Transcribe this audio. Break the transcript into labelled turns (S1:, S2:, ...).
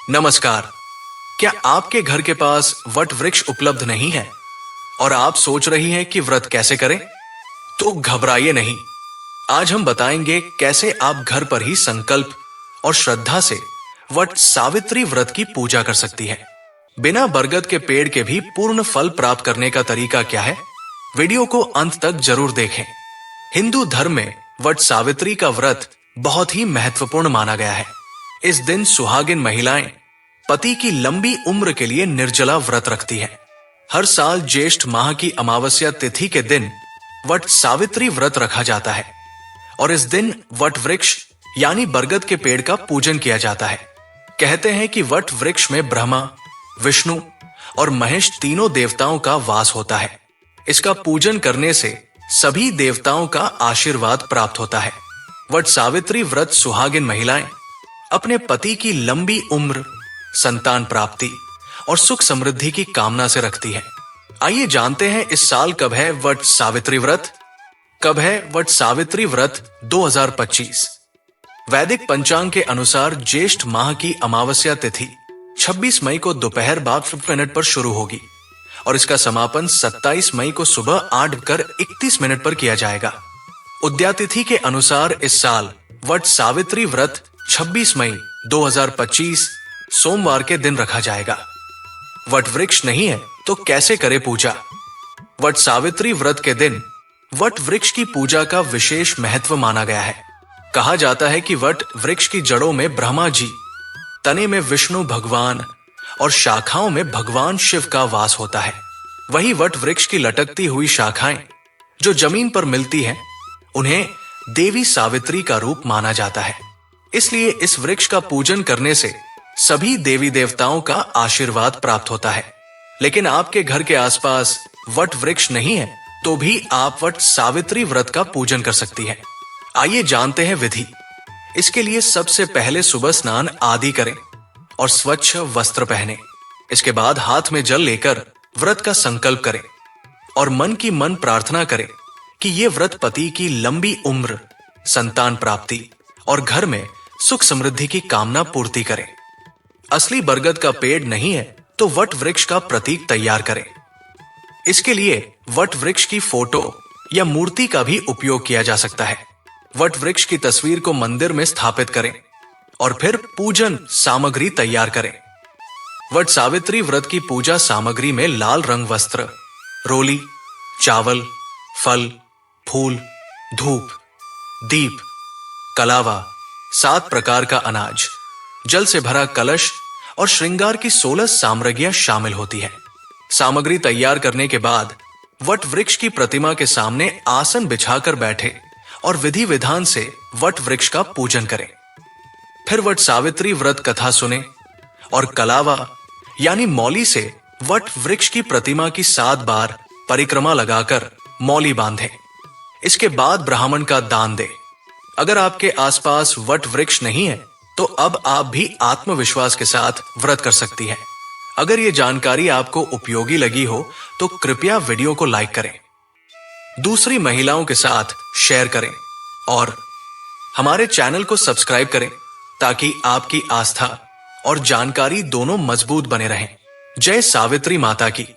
S1: नमस्कार। क्या आपके घर के पास वट वृक्ष उपलब्ध नहीं है और आप सोच रही हैं कि व्रत कैसे करें? तो घबराइए नहीं। आज हम बताएंगे कैसे आप घर पर ही संकल्प और श्रद्धा से वट सावित्री व्रत की पूजा कर सकती है। बिना बरगद के पेड़ के भी पूर्ण फल प्राप्त करने का तरीका क्या है? वीडियो को अंत तक जरूर देखें। हिंदू धर्म में वट सावित्री का व्रत बहुत ही महत्वपूर्ण माना गया है। इस दिन सुहागिन महिलाएं पति की लंबी उम्र के लिए निर्जला व्रत रखती हैं। हर साल ज्येष्ठ माह की अमावस्या तिथि के दिन वट सावित्री व्रत रखा जाता है और इस दिन वट वृक्ष यानी बरगद के पेड़ का पूजन किया जाता है। कहते हैं कि वट वृक्ष में ब्रह्मा, विष्णु और महेश तीनों देवताओं का वास होता है। इसका पूजन करने से सभी देवताओं का आशीर्वाद प्राप्त होता है। वट सावित्री व्रत सुहागिन महिलाएं अपने पति की लंबी उम्र, संतान प्राप्ति और सुख समृद्धि की कामना से रखती है। आइए जानते हैं इस साल कब है वट सावित्री व्रत। कब है वट सावित्री व्रत 2025? वैदिक पंचांग के अनुसार ज्येष्ठ माह की अमावस्या तिथि 26 मई को दोपहर 12 पर शुरू होगी और इसका समापन 27 मई को सुबह 8:31 पर किया जाएगा। उद्यातिथि के अनुसार इस साल वट सावित्री व्रत 26 मई 2025 सोमवार के दिन रखा जाएगा। वट वृक्ष नहीं है तो कैसे करें पूजा? वट सावित्री व्रत के दिन वट वृक्ष की पूजा का विशेष महत्व माना गया है। कहा जाता है कि वट वृक्ष की जड़ों में ब्रह्मा जी, तने में विष्णु भगवान और शाखाओं में भगवान शिव का वास होता है। वही वट वृक्ष की लटकती हुई शाखाएं जो जमीन पर मिलती हैं, उन्हें देवी सावित्री का रूप माना जाता है। इसलिए इस वृक्ष का पूजन करने से सभी देवी देवताओं का आशीर्वाद प्राप्त होता है। लेकिन आपके घर के आसपास वट वृक्ष नहीं है तो भी आप वट सावित्री व्रत का पूजन कर सकती हैं। आइए जानते हैं विधि। इसके लिए सबसे पहले सुबह स्नान आदि करें और स्वच्छ वस्त्र पहने। इसके बाद हाथ में जल लेकर व्रत का संकल्प करें और मन की मन प्रार्थना करें कि ये व्रत पति की लंबी उम्र, संतान प्राप्ति और घर में सुख समृद्धि की कामना पूर्ति करें। असली बरगद का पेड़ नहीं है तो वट वृक्ष का प्रतीक तैयार करें। इसके लिए वट वृक्ष की फोटो या मूर्ति का भी उपयोग किया जा सकता है। वट वृक्ष की तस्वीर को मंदिर में स्थापित करें और फिर पूजन सामग्री तैयार करें। वट सावित्री व्रत की पूजा सामग्री में लाल रंग वस्त्र, रोली, चावल, फल, फूल, धूप, दीप, कलावा, 7 प्रकार का अनाज, जल से भरा कलश और श्रृंगार की 16 सामग्रियां शामिल होती है। सामग्री तैयार करने के बाद वट वृक्ष की प्रतिमा के सामने आसन बिछाकर बैठे और विधि विधान से वट वृक्ष का पूजन करें। फिर वट सावित्री व्रत कथा सुने और कलावा यानी मौली से वट वृक्ष की प्रतिमा की 7 बार परिक्रमा लगाकर मौली बांधे। इसके बाद ब्राह्मण का दान दे। अगर आपके आसपास वट वृक्ष नहीं है तो अब आप भी आत्मविश्वास के साथ व्रत कर सकती हैं। अगर ये जानकारी आपको उपयोगी लगी हो तो कृपया वीडियो को लाइक करें, दूसरी महिलाओं के साथ शेयर करें और हमारे चैनल को सब्सक्राइब करें ताकि आपकी आस्था और जानकारी दोनों मजबूत बने रहें। जय सावित्री माता की।